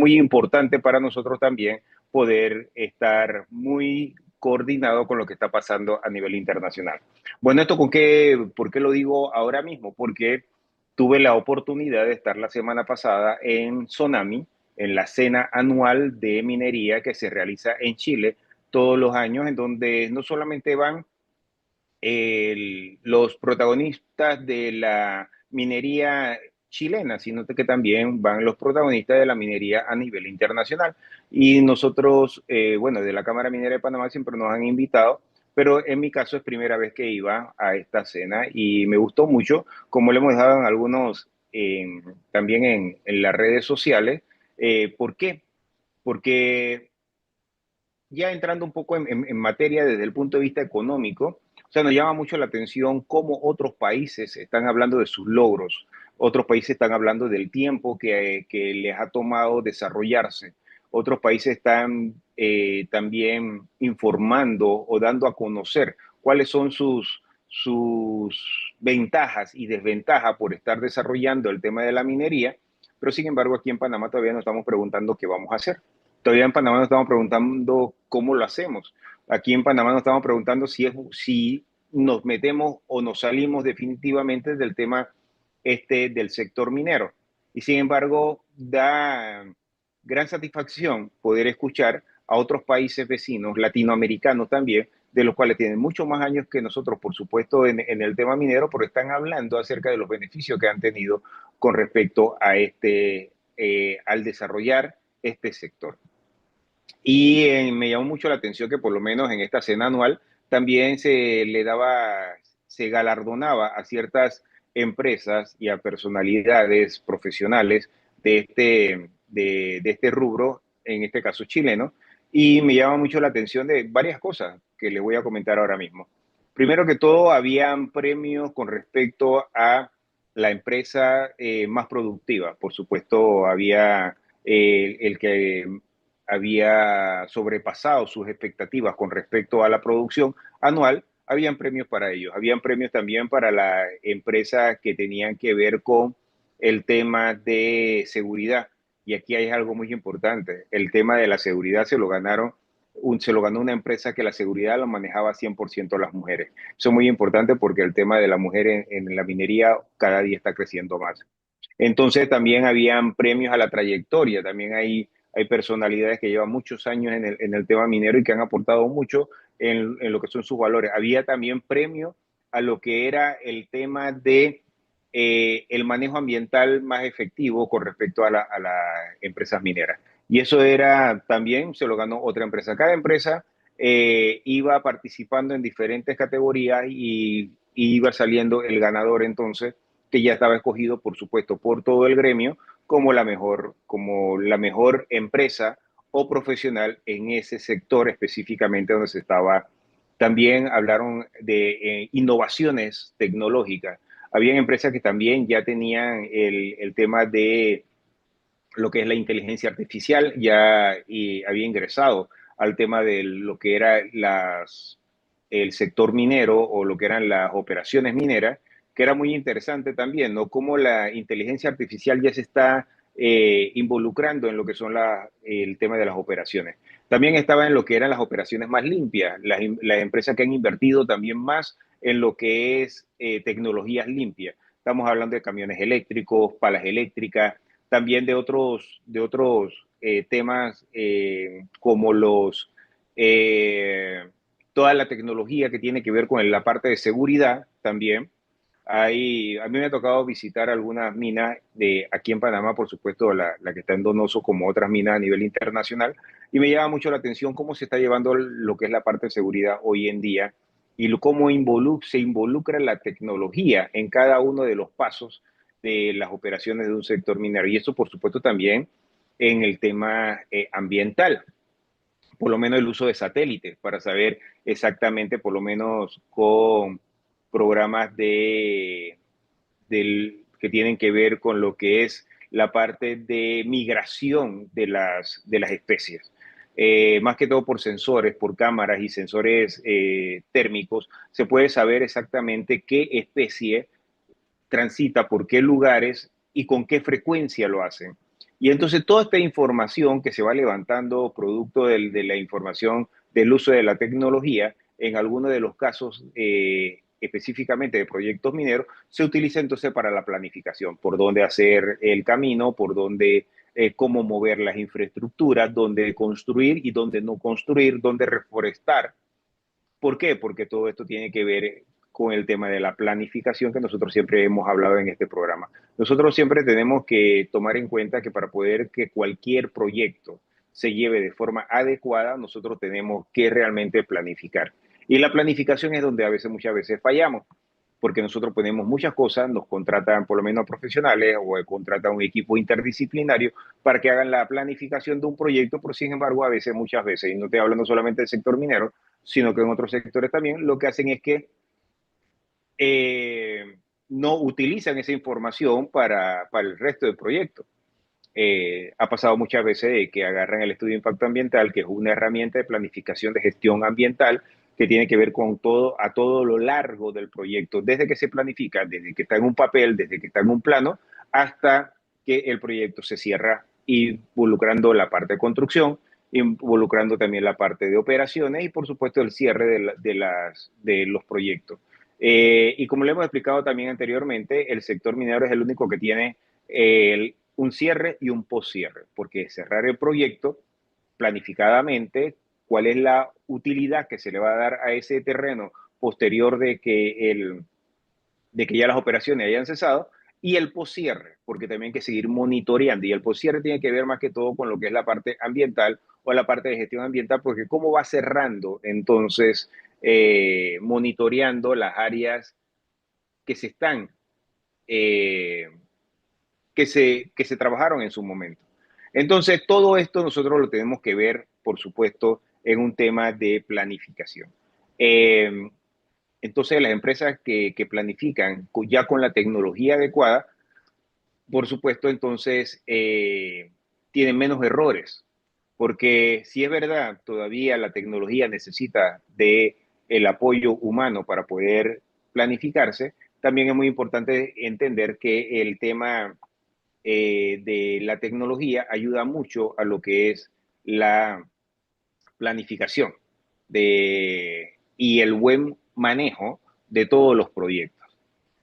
muy importante para nosotros también poder estar muy coordinado con lo que está pasando a nivel internacional. Bueno, ¿esto por qué lo digo ahora mismo? Porque tuve la oportunidad de estar la semana pasada en Sonami, en la cena anual de minería que se realiza en Chile todos los años, en donde no solamente van los protagonistas de la minería chilena, sino que también van los protagonistas de la minería a nivel internacional. Y nosotros, bueno, de la Cámara Minera de Panamá siempre nos han invitado, pero en mi caso es primera vez que iba a esta cena y me gustó mucho, como le hemos dejado en algunos, también en las redes sociales. ¿Por qué? Porque ya entrando un poco en materia desde el punto de vista económico, o sea, nos llama mucho la atención cómo otros países están hablando de sus logros, otros países están hablando del tiempo que les ha tomado desarrollarse, otros países están también informando o dando a conocer cuáles son sus ventajas y desventajas por estar desarrollando el tema de la minería, pero sin embargo aquí en Panamá todavía nos estamos preguntando qué vamos a hacer. Todavía en Panamá nos estamos preguntando cómo lo hacemos. Aquí en Panamá nos estamos preguntando si nos metemos o nos salimos definitivamente del tema del sector minero. Y sin embargo, da gran satisfacción poder escuchar a otros países vecinos, latinoamericanos también, de los cuales tienen mucho más años que nosotros, por supuesto, en el tema minero, pero están hablando acerca de los beneficios que han tenido con respecto a al desarrollar este sector. Y me llamó mucho la atención que por lo menos en esta cena anual también se galardonaba a ciertas empresas y a personalidades profesionales de este rubro, en este caso chileno, y me llama mucho la atención de varias cosas que les voy a comentar ahora mismo. Primero que todo, habían premios con respecto a la empresa más productiva. Por supuesto, había el que había sobrepasado sus expectativas con respecto a la producción anual, habían premios para ellos. Habían premios también para la empresa que tenían que ver con el tema de seguridad. Y aquí hay algo muy importante. El tema de la seguridad se lo ganó una empresa que la seguridad lo manejaba 100% las mujeres. Eso es muy importante porque el tema de la mujer en la minería cada día está creciendo más. Entonces también habían premios a la trayectoria, también hay personalidades que llevan muchos años en el tema minero y que han aportado mucho en lo que son sus valores. Había también premio a lo que era el tema de el manejo ambiental más efectivo con respecto a las empresas mineras. Y eso era también, se lo ganó otra empresa. Cada empresa iba participando en diferentes categorías y iba saliendo el ganador entonces, que ya estaba escogido, por supuesto, por todo el gremio como la mejor empresa o profesional en ese sector específicamente donde se estaba. También hablaron de innovaciones tecnológicas. Habían empresas que también ya tenían el tema de lo que es la inteligencia artificial, ya había ingresado al tema de lo que era el sector minero o lo que eran las operaciones mineras, que era muy interesante también, ¿no? Cómo la inteligencia artificial ya se está involucrando en lo que son el tema de las operaciones. También estaba en lo que eran las operaciones más limpias, las empresas que han invertido también más en lo que es tecnologías limpias. Estamos hablando de camiones eléctricos, palas eléctricas, también de otros temas como eh, toda la tecnología que tiene que ver con la parte de seguridad también. A mí me ha tocado visitar algunas minas de aquí en Panamá, por supuesto, la que está en Donoso, como otras minas a nivel internacional, y me llama mucho la atención cómo se está llevando lo que es la parte de seguridad hoy en día y cómo se involucra la tecnología en cada uno de los pasos de las operaciones de un sector minero. Y eso, por supuesto, también en el tema ambiental, por lo menos el uso de satélites para saber exactamente, por lo menos con programas que tienen que ver con lo que es la parte de migración de las especies. Más que todo por sensores, por cámaras y sensores térmicos, se puede saber exactamente qué especie transita por qué lugares y con qué frecuencia lo hacen. Y entonces toda esta información que se va levantando producto de la información del uso de la tecnología, en algunos de los casos específicamente de proyectos mineros, se utiliza entonces para la planificación, por dónde hacer el camino, por dónde, cómo mover las infraestructuras, dónde construir y dónde no construir, dónde reforestar. ¿Por qué? Porque todo esto tiene que ver con el tema de la planificación que nosotros siempre hemos hablado en este programa. Nosotros siempre tenemos que tomar en cuenta que para poder que cualquier proyecto se lleve de forma adecuada, nosotros tenemos que realmente planificar. Y la planificación es donde a veces, muchas veces fallamos, porque nosotros ponemos muchas cosas, nos contratan por lo menos profesionales o contratan un equipo interdisciplinario para que hagan la planificación de un proyecto, pero sin embargo, a veces, muchas veces, y no estoy hablando solamente del sector minero, sino que en otros sectores también, lo que hacen es que no utilizan esa información para el resto del proyecto. Ha pasado muchas veces de que agarran el estudio de impacto ambiental, que es una herramienta de planificación de gestión ambiental que tiene que ver con todo, a todo lo largo del proyecto, desde que se planifica, desde que está en un papel, desde que está en un plano, hasta que el proyecto se cierra, involucrando la parte de construcción, involucrando también la parte de operaciones y por supuesto el cierre de los proyectos. Y como le hemos explicado también anteriormente, el sector minero es el único que tiene un cierre y un postcierre, porque cerrar el proyecto planificadamente, cuál es la utilidad que se le va a dar a ese terreno posterior de que ya las operaciones hayan cesado, y el postcierre, porque también hay que seguir monitoreando, y el postcierre tiene que ver más que todo con lo que es la parte ambiental o la parte de gestión ambiental, porque cómo va cerrando entonces monitoreando las áreas que se están eh, que se trabajaron en su momento. Entonces, todo esto nosotros lo tenemos que ver, por supuesto, en un tema de planificación. Eh, entonces, las empresas que planifican ya con la tecnología adecuada, por supuesto, entonces tienen menos errores, porque si es verdad, todavía la tecnología necesita de el apoyo humano para poder planificarse, también es muy importante entender que el tema de la tecnología ayuda mucho a lo que es la planificación y el buen manejo de todos los proyectos.